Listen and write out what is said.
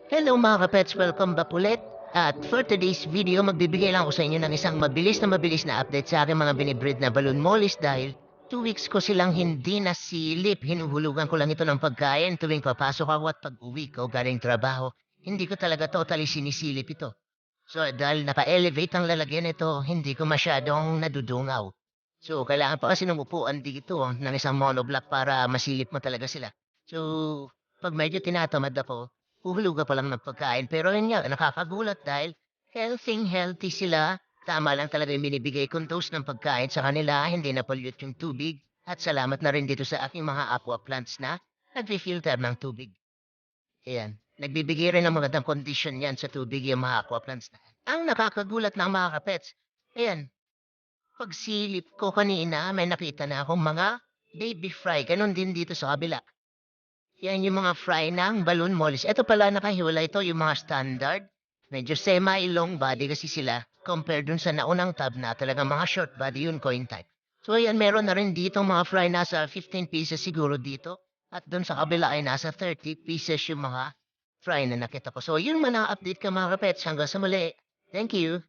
Hello mga kapets, welcome back ulit. At for today's video, magbibigay lang ako sa inyo ng isang mabilis na update sa aking mga binibreed na balloon mollies dahil 2 weeks ko silang hindi nasilip. Hinuhulugan ko lang ito ng pagkain tuwing papasok ako at pag-uwi ko galing trabaho. Hindi ko talaga totally sinisilip ito. So dahil naka-elevate ang lalagyan nito, hindi ko masyadong nadudungaw. So kailangan pa kasi ng upuan dito ng isang monoblock para masilip mo talaga sila. So pag medyo tinatamad ako, huhulugan pa lang ng pagkain. Pero yun nga, nakakagulat dahil healthy sila. Tama lang talaga yung binibigay kong dose ng pagkain sa kanila, hindi na pollute yung tubig. At salamat na rin dito sa aking mga aqua plants na nag-filter ng tubig. Ayan. Nagbibigay rin ng magandang kondisyon yan sa tubig yung mga aqua plants na. Ang nakakagulat ng mga kapets, ayan, pagsilip ko kanina, may nakita na akong mga baby fry. Ganon din dito sa kabila. Yan yung mga fry ng balloon mollies. Ito pala nakahiwala ito yung mga standard. Medyo semi-long body kasi sila compared dun sa naunang tab na talagang mga short body yung coin type. So ayan, meron na rin dito mga fry nasa 15 pieces siguro dito. At dun sa kabila ay nasa 30 pieces yung mga fry na nakita ko. So yun man ang update ka mga kapets. Hanggang sa muli. Thank you.